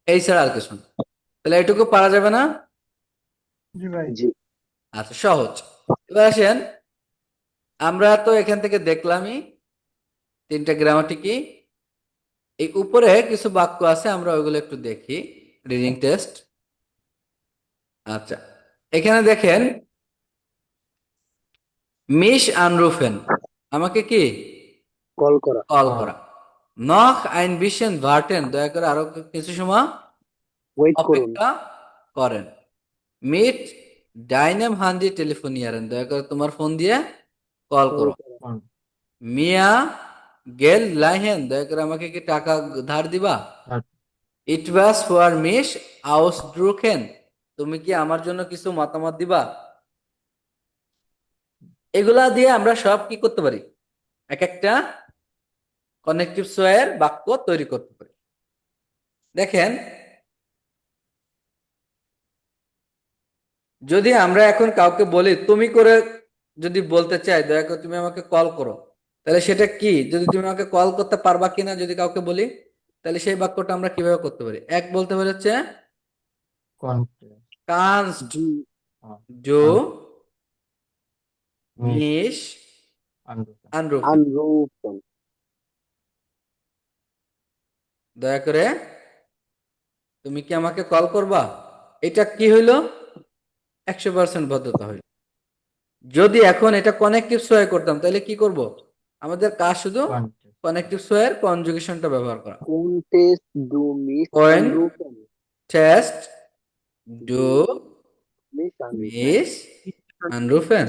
এই ছাড়া আর কিছু না। তাহলে এটুকু পারা যাবে না? জি ভাই। আচ্ছা, সহজ। এবার আসেন, আমরা তো এখান থেকে দেখলামই তিনটা গ্রামাটিকই। এই উপরে কিছু বাক্য আছে, আমরা ওইগুলো একটু দেখি, রিডিং টেস্ট। আচ্ছা, এখানে দেখেন মিস আনরুফেন আমাকে কি কল করা। কল করা। নখ আইন বিশেন ভার্টেন, দয়া করে আরো কিছু সময় ওয়েট করুন। অপেক্ষা করেন। মিট ডাইনাম হান্ডি টেলিফোনিয়ারেন, দয়া করে তোমার ফোন দিয়ে কল করো। মিয়া গেল লাইহেন, দয়া করে আমাকে কি টাকা ধার দিবা। ইট ওয়াজ ফর মিস আউস ড্রুকেন, তুমি কি আমার জন্য কিছু মতামত দিবা। এগুলা দিয়ে আমরা সব কি করতে পারি? এক একটা কানেক্টিভ সোয়াইয়ের বাক্য তৈরি করতে পারি। দেখেন, যদি আমরা এখন কাউকে বলি তুমি করে, যদি বলতে চাই দয়া করে তুমি আমাকে কল করো, তাহলে সেটা কি? যদি তুমি আমাকে কল করতে পারবা কিনা যদি কাউকে বলি, তাহলে সেই বাক্যটা আমরা কিভাবে করতে পারি? এক বলতে পারি হচ্ছে কানস্ট ডু মিস আনরুফেন, আনরুফেন। দয়া করে তুমি কি আমাকে কল করবা। এটা কি হইলো? 100% ভদ্রতা হইল। যদি এখন এটা কানেক্টিভ সোয়াই করতাম, তাহলে কি করব? আমাদের কাজ শুধু কানেক্টিভ সোয়াইয়ের কনজুগেশনটা ব্যবহার করা। কোনটেস্ট ডু মিস Point আনরুফেন। টেস্ট ডু মিস আনরুফেন। মিস আনরুফেন।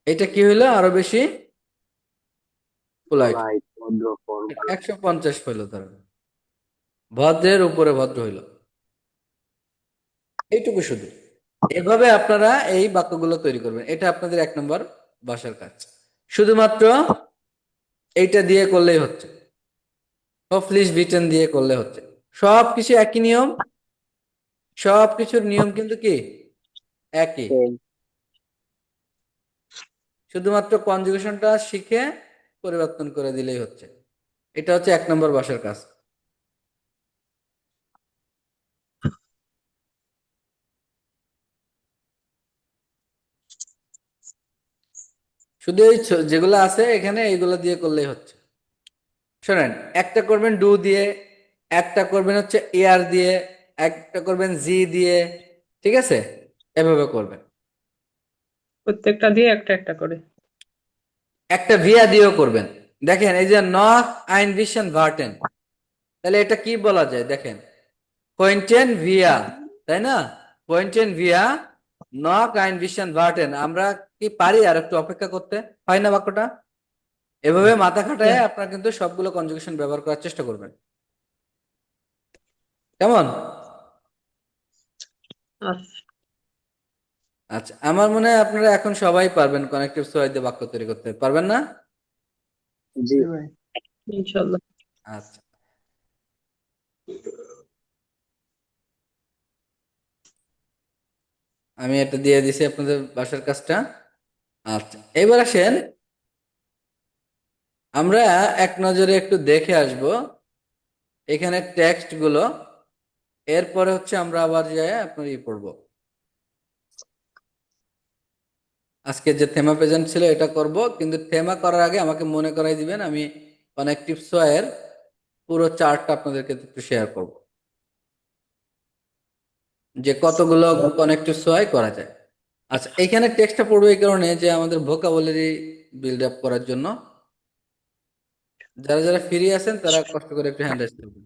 এটা কি হইলো? আরো বেশি পোলাইট, রাইট, ভদ্র ফর্ম। 150 হইলো, তার ভদ্রের উপরে ভদ্র হইল। এইটুকু শুধু। এভাবে আপনারা এই বাক্যগুলো তৈরি করবেন, এটা আপনাদের 1 নম্বর বাসার কাজ। শুধুমাত্র এইটা দিয়ে করলেই হচ্ছে। হফলিশ বিটেন দিয়ে করলে হচ্ছে। সবকিছু একই নিয়ম, সবকিছুর নিয়ম কিন্তু কি একই, same. শুধুমাত্র কনজুগেশনটা শিখে পরিবর্তন করে দিলেই হচ্ছে। এটা হচ্ছে 1 নম্বর বাসার কাজ। শুধু এই যেগুলো আছে এখানে এইগুলো দিয়ে করলেই হচ্ছে। শোনেন, একটা করবেন ডু দিয়ে, একটা করবেন হচ্ছে এয়ার দিয়ে, একটা করবেন জি দিয়ে, ঠিক আছে? এভাবে করবেন। প্রত্যেকটা দিয়ে একটা একটা করে। একটা ভিয়া দিয়েও করবেন। দেখেন এই যে নখ আইন ভিশন ভার্টেন, তাহলে এটা কি বলা যায় দেখেন, পয়েন্টেন ভিয়া, তাই না? পয়েন্টেন ভিয়া নখ আইন ভিশন ভার্টেন। আমরা কি পারি আর একটু অপেক্ষা করতে, হয় না বাক্যটা? এভাবে মাথা খাটায় Yeah. আপনারা কিন্তু সবগুলো কনজুগেশন ব্যবহার করার চেষ্টা করবেন। কেমন? আচ্ছা। আচ্ছা, আমার মনে হয় আপনারা এখন সবাই পারবেন কানেক্টিভ সোয়াই দিয়ে বাক্য তৈরি করতে, পারবেন না? জি জি ভাই। ইনশাল্লাহ। আচ্ছা, আমি এটা দিয়ে দিছি আপনাদের বাসার কাজটা। আচ্ছা, এবার আসেন আমরা এক নজরে একটু দেখে আসব এখানে টেক্সট গুলো, এরপরে হচ্ছে আমরা আবার যাই আপনার পড়বো। আজকে যে থেমা প্রেজেন্ট ছিল এটা করব, কিন্তু থেমা করার আগে আমাকে মনে করাই দিবেন, আমি কানেক্টিভ সোয়াইয়ের পুরো চার্টটা আপনাদেরকে একটু শেয়ার করব, যে কতগুলো কানেক্টিভ সোয়াই করা যায়। আচ্ছা, এখানে টেক্সটটা পড়বো এই কারণে যে আমাদের ভোকাবুলারি বিল্ড আপ করার জন্য। যারা যারা ফ্রি আছেন তারা কষ্ট করে একটু হ্যান্ড রাইজ করবেন।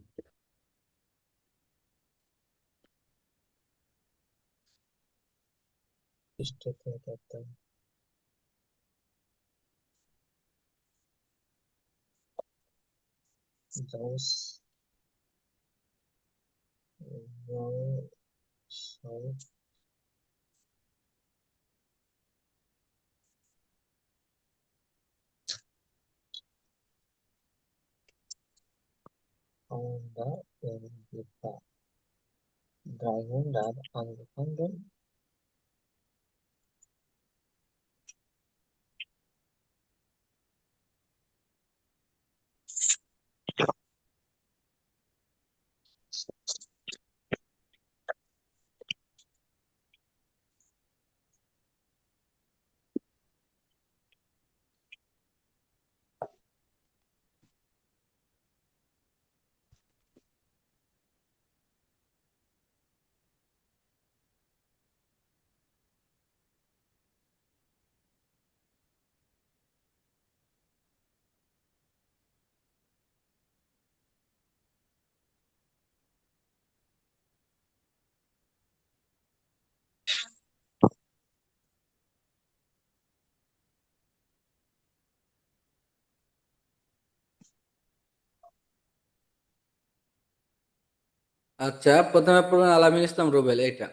আচ্ছা, প্রথমে পড়বেন আলামিন ইসলাম রুবেল, এটা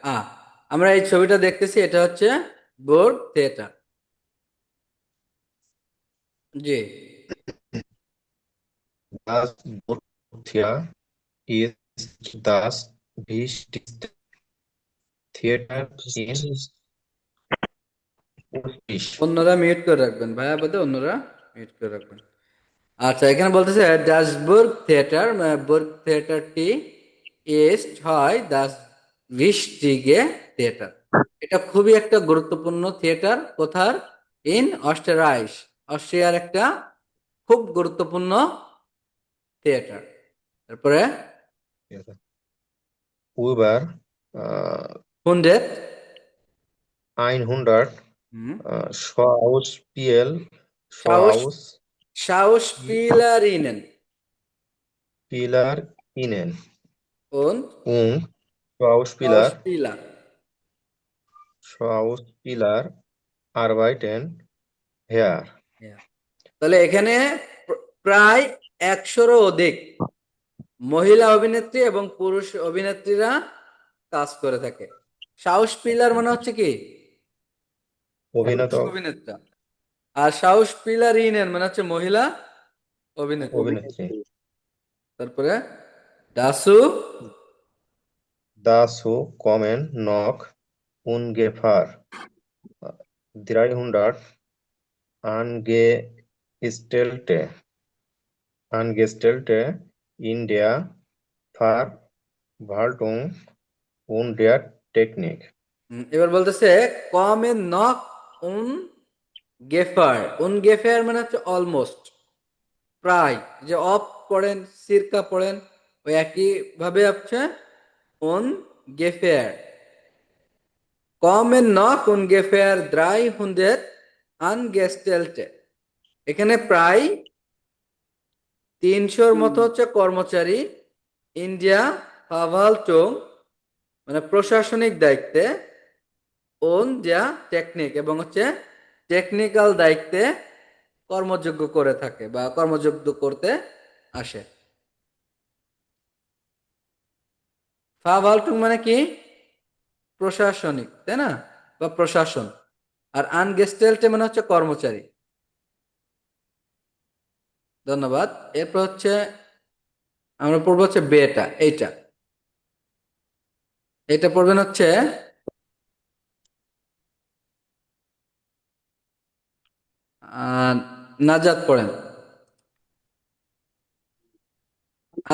আমরা এই ছবিটা দেখতেছি, এটা হচ্ছে board theatre. G, Das Borussia ist das wichtigste Theater in Österreich. অন্যরা মিউট করে রাখবেন, ভাইয়া বাদে অন্যরা মিউট করে রাখবেন। আচ্ছা, এখানে বলতেছে ডাসবুর্গ থিয়েটার, বুর্গ থিয়েটারটি ইস্ট হয় দাস ভিশটিগে থিয়েটার। এটা খুবই একটা গুরুত্বপূর্ণ থিয়েটার, কোথার? ইন অস্টারাইশ, অস্ট্রিয়ার একটা খুব গুরুত্বপূর্ণ থিয়েটার। তারপরে Über হুন্ডেট 100 সাউস Schauspielerinnen শাউসপিলারিনেন und und Schauspieler Schauspieler arbeiten hier. তাহলে এখানে প্রায় 100-রও অধিক মহিলা অভিনেত্রী এবং পুরুষ অভিনেত্রীরা কাজ করে থাকে। শাউসপিলার মানে হচ্ছে কি? পুরুষ অভিনেতা। আর শাউসপিলারিনেন মানে হচ্ছে মহিলা অভিনেত্রী। অভিনেত্রী। তারপরে ডাসু Dazu kommen noch ungefähr 300 Angestellte in der Verwaltung und der Technik. এবার বলতেছে কমে নক উন গেফার মানে হচ্ছে অলমোস্ট, প্রায়। যে অফ পড়েন, সিরকা পড়েন, ওই একই ভাবে হচ্ছে উন গেফেয়ার। কমেন নক উন গেফেয়ার 300 আনগেস্টেলটে। এখানে প্রায় 300-র মতো হচ্ছে কর্মচারী ইন্ডিয়া ফাভালচুং মানে প্রশাসনিক দায়িত্বে, ওন যা টেকনিক এবং হচ্ছে টেকনিক্যাল দায়িত্বে কর্মযোগ্য করে থাকে বা কর্মযোগ্য করতে আসে। ফাভালটুং মানে কি? প্রশাসনিক, তাই না, বা প্রশাসন। আর আনগেস্টেলটে মানে হচ্ছে কর্মচারী। ধন্যবাদ। এরপর হচ্ছে আমরা পড়বো হচ্ছে বেটা, এটা পড়বেন হচ্ছে নাজাত পড়েন।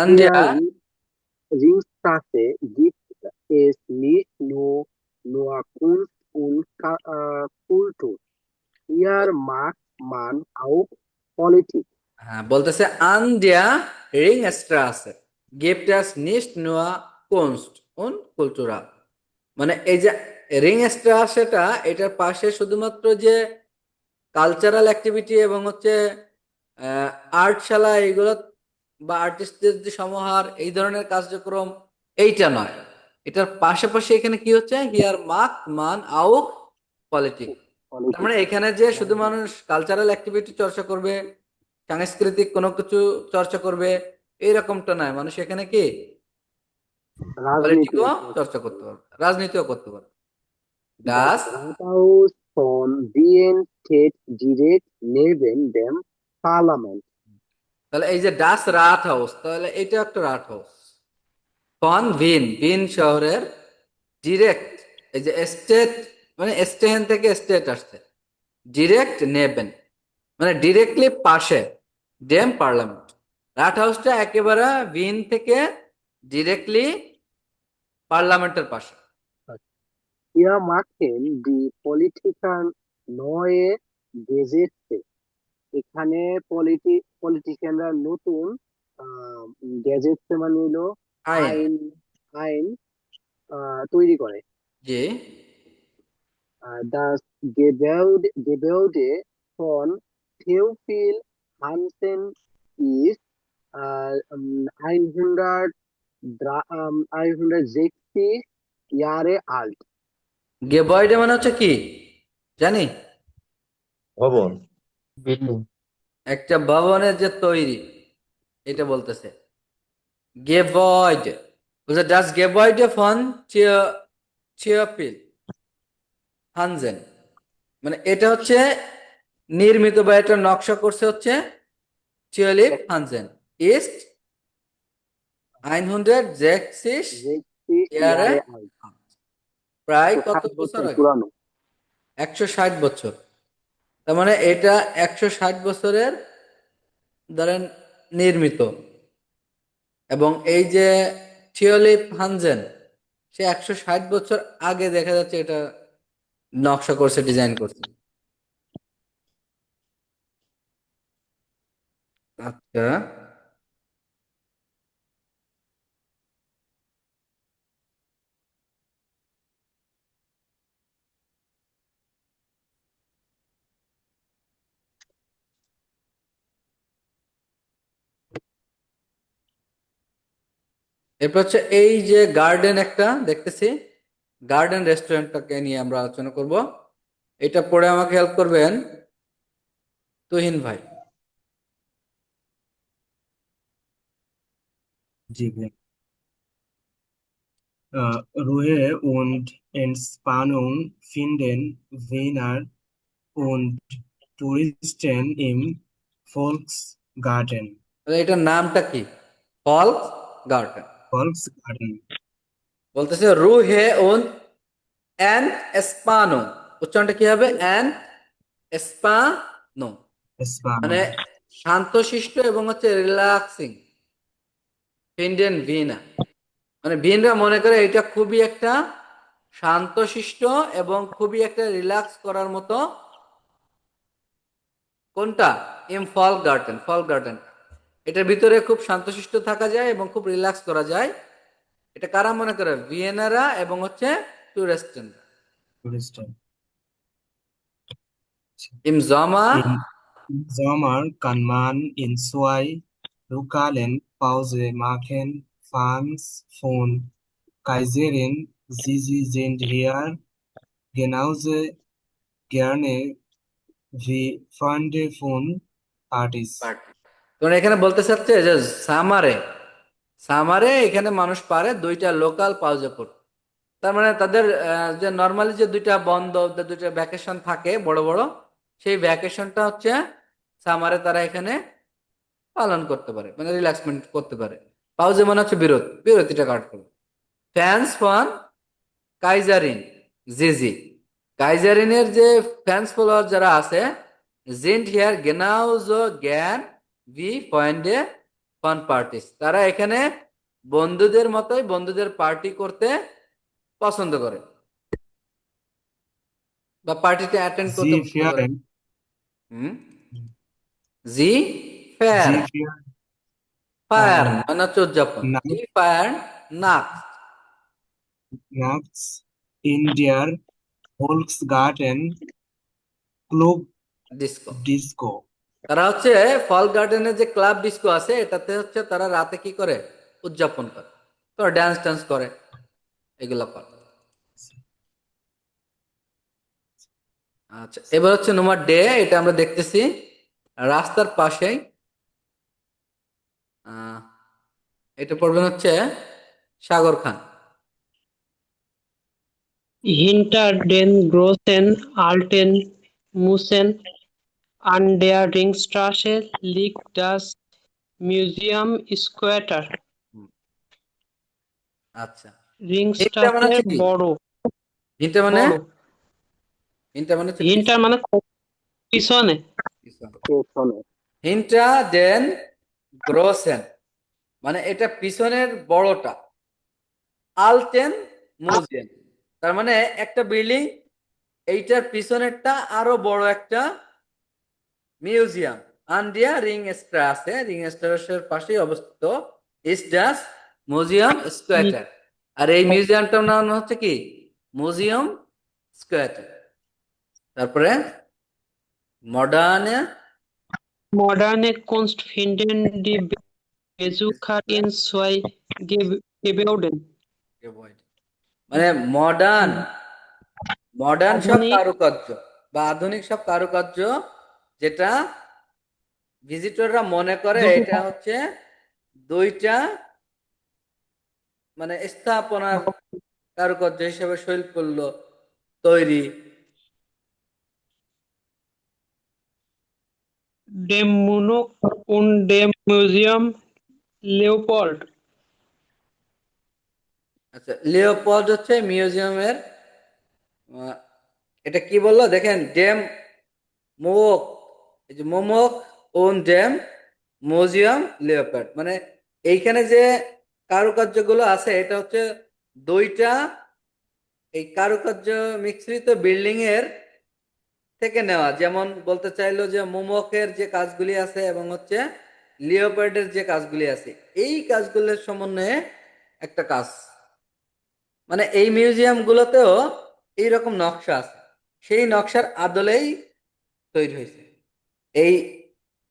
আন্ডিয়া Hier Ringstraße gibt es nicht nur Kunst und Kultur. Hier macht man auch Politik. হ্যাঁ, বলতেছে আন্ডিয়া রিং স্ট্রাসে গিফট আস নিস্ট নোয়া কুনস্ট উন কুলচুরা। মানে এই যে রিং স্ট্রাসেটা, এটার পাশে শুধুমাত্র যে কালচারাল অ্যাক্টিভিটি এবং হচ্ছে আর্টশালা এইগুলো বা আর্টিস্টদের যে সমাহার, এই ধরনের কার্যক্রম, এইটা নয়। এটার পাশাপাশি এখানে কি হচ্ছে, হিয়ার মাক মান আউক পলিটিক। তার মানে এখানে যে শুধু মানুষ কালচারাল অ্যাক্টিভিটি চর্চা করবে, সাংস্কৃতিক কোনো কিছু চর্চা করবে, এইরকমটা নয়। মানুষ এখানে কি Raজনীতি পলিটিকও চর্চা করতে পারবে, রাজনীতিও করতে পারবে। Das ডাস Rathaus von Wien steht direkt neben dem Parlament. তাহলে এই যে ডাস রাট হাউস, তাহলে এটা একটা রাট হাউস। ফন ভিন শহরের ডিরেক্ট, এই যে স্টেট মানে স্টেন থেকে স্টেট আসছে, ডিরেক্ট নেবেন মানে ডিরেক্টলি পাশে, ডেম পার্লামেন্ট। রাট হাউসটা একেবারে ভিন থেকে ডিরেক্টলি পার্লামেন্টের পাশে। Hier machen die Politiker neue Gesetze. এখানে পলিটিশিয়ানরা নতুন গ্যাজেটস মানে হলো আইন, আইন আইন তৈরি করে। জি। Das Gebäude von Theophil Hansen ist 160 Jahre alt. গেবয়েডে মানে হচ্ছে কি জানি? ভবন। বিল্ডিং। একটা ভবনের যে তৈরি, এটা বলতেছে গেবয়েডে। বলছে ডাস গেবয়েডে ফন চিয়াপিল হানজেন, মানে এটা হচ্ছে নির্মিত বা এটা নকশা করছে হচ্ছে চিয়ালিপ হানজেন। ইস্ট 160 60 ইয়ারে, Jahre alt. প্রায় কত 160 বছর বছর আগে? পুরানো। 160 বছর। তার মানে এটা 160 বছরের ধরেন নির্মিত। এবং এই যে থিওলিপ হানজেন, সে 160 বছর আগে দেখা যাচ্ছে এটা নকশা করছে, ডিজাইন করছে। আচ্ছা, এরপর হচ্ছে এই যে গার্ডেন একটা দেখতেছি, গার্ডেন রেস্টুরেন্টটাকে নিয়ে আমরা আলোচনা করব। এটা পড়ে আমাকে হেল্প করবেন তুহিন ভাই। জি ভাই। Ruhe und Entspannung finden Wiener und Touristen im Volksgarten. তাহলে এটার নামটা কি? ফলস গার্ডেন। Volksgarten. বলতেছে রুহে উন অ্যান এসপানো, উচ্চারণটা কি হবে? অ্যান এসপানো, Espano. মানে শান্তশিষ্ট এবং হচ্ছে রিল্যাক্সিং। ফিনডেন ভিনা, মানে ভিনরা মনে করে এটা খুবই একটা শান্তশিষ্ট এবং খুবই একটা রিল্যাক্স করার মতো। কোনটা? ফল গার্ডেন, ফল গার্ডেন। এটার ভিতরে খুব শান্তশিষ্ট থাকা যায় এবং খুব রিল্যাক্স করা যায়। এটা কারা মনে করে? ভিয়েনারা এবং হচ্ছে টুরিস্টেনরা। Touristen. ইম জমা Im Sommer kann man in zwei Lokalen Pause machen. Fans von Kaiserin Sisi sind hier genauso gerne wie Freunde von Partys. তোমরা এখানে বলতে চাচ্ছে যে সামারে, সামারে এখানে মানুষ পারে দুইটা লোকাল পাউজে করতে। তার মানে তাদের যে নর্মালি যে দুইটা বন্ধ, যে দুইটা ভ্যাকেশন থাকে বড় বড়, সেই ভ্যাকেশনটা হচ্ছে সামারে তারা এখানে পালন করতে পারে, মানে রিল্যাক্সমেন্ট করতে পারে। পাউজে মানে হচ্ছে বিরতি, বিরতিটা কাটতে পারে। ফ্যান্স ফন কাইজারিন জিজি, কাইজারিনের যে ফ্যান্স ফলোয়ার যারা আছে, জিন্ট হিয়ার গেনাউজো জ্ঞান ভি পয়েন্টে ফান পার্টিস, তারা এখানে বন্ধুদের মতোই বন্ধুদের পার্টি করতে পছন্দ করে বা পার্টিতে অ্যাটেন্ড করতে Sie পছন্দ করে। feiern, হুম, জি ফেয়ার, sie feiern ফায়ার মানে হচ্ছে উদযাপন, জি nachts ফায়ার নাক nachts in der Volksgarten Club disco. Disco. তারা হচ্ছে ফল গার্ডেনের যে ক্লাব ডিস্কো আছে, এটাতে হচ্ছে তারা রাতে কি করে? উদযাপন করে, তো ড্যান্স ট্যান্স করে, এগুলো করে। আচ্ছা, এবার হচ্ছে নম্বর ডে, এটা আমরা দেখতেছি রাস্তার পাশেই। এটা পড়বেন হচ্ছে সাগর খান। Hinter den großen alten Mauern an der Ringstraße liegt das Museum Square. আচ্ছা, হিন্টটা মানে রিংস্টারের হচ্ছে কি? বড় হিন্টটা মানে, বড় হিন্টটা মানে হচ্ছে হিন্টার মানে পিছনে। পেছনে হিন্টটা দেন গ্রোসেন, মানে এটা পিছনের বড়টা। আলটেন মিউজিয়াম, তার মানে একটা বিল্ডিং, এইটার পিছনেরটা আরো বড় একটা মিউজিয়াম। আন্ডিয়া রিং স্ট্রাসে, রিং স্ট্রাসের পাশেই অবস্থিত ইস ডাস মিউজিয়াম স্কোয়াটার। আর এই মিউজিয়ামটার নাম হচ্ছে কি? মিউজিয়াম স্কোয়াটার। তারপরে মডার্নে Moderne Kunst finden die Besucher in zwei Gebäuden. মানে মডার্ন, মডার্ন সব আধুনিক কারুকার্য বা আধুনিক সব কারুকার্য, যেটা ভিজিটররা মনে করে দুটো এটা হচ্ছে দুইটা মানে স্থাপনার কারুকার্য হিসেবে শৈল্পিল্য তৈরি। dem Munich und dem Museum Leopold. আচ্ছা, লিওপল্ড হচ্ছে মিউজিয়ামের এটা কি বললো দেখেন, ডেম মোক, এই যে মোমক ওন ডেম মিউজিয়াম লিওপল্ড, মানে এইখানে যে কারুকার্যগুলো আছে এটা হচ্ছে দুইটা এই কারুকার্য মিশ্রিত বিল্ডিং এর থেকে নেওয়া। যেমন বলতে চাইলো যে মোমকের যে কাজগুলি আছে এবং হচ্ছে লিওপার্ডের যে কাজগুলি আছে, এই কাজগুলোর সমন্বয়ে একটা কাজ। মানে এই মিউজিয়াম গুলোতেও এইরকম নকশা আছে, সেই নকশার আদলেই তৈরি হয়েছে। এই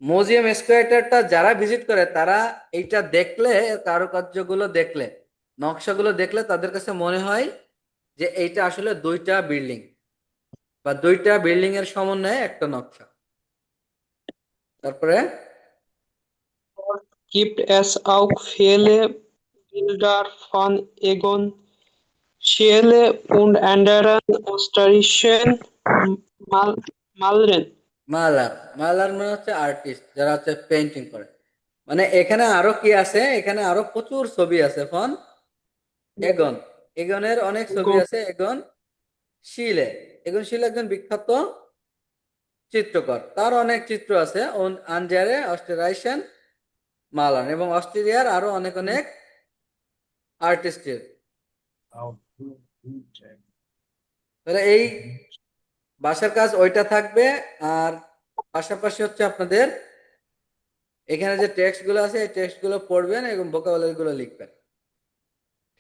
মিউজিয়াম স্কোয়ারটা যারা ভিজিট করে তারা এইটা দেখলে, কারুকার্যগুলো দেখলে, নকশাগুলো দেখলে তাদের কাছে মনে হয় যে এইটা আসলে দুইটা বিল্ডিং বা দুইটা বিল্ডিং এর সমন্বয়ে একটা নকশা। তারপরে Dort gibt es auch viele Bilder von Egon Schiele und anderen österreichischen Malern. মালার, মালার মানে হচ্ছে আর্টিস্ট যারা হচ্ছে পেন্টিং করে, মানে এখানে আরো কি আছে, এখানে আরো প্রচুর ছবি আছে ফন এগন। এগনের অনেক ছবি আছে। এগন শিলে, এগন শিলে একজন বিখ্যাত চিত্রকর, তার অনেক চিত্র আছে। আনজারে অস্ট্রিয়ান মালান এবং অস্ট্রেলিয়ার আরো অনেক অনেক আর্টিস্টের। তাহলে এই বাসার কাজ ওইটা থাকবে। আর পাশাপাশি হচ্ছে আপনাদের এখানে যে টেক্সট গুলো আছে এই টেক্সট গুলো পড়বেন এবং ভোকাবুলারি গুলো লিখবেন।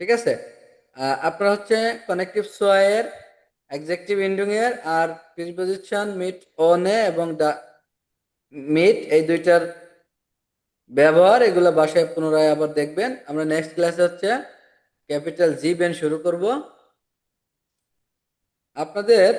ঠিক আছে? আপনার হচ্ছে কানেক্টিভ সোয়ের, অ্যাডজেক্টিভ এন্ডিং এর আর প্রিপজিশন মিট ওনে এবং দা মিট এই দুইটার ব্যবহার, এগুলো বাসায় পুনরায় আবার দেখবেন। আমরা নেক্সট ক্লাসে হচ্ছে ক্যাপিটাল জি বেন শুরু করব। আপনাদের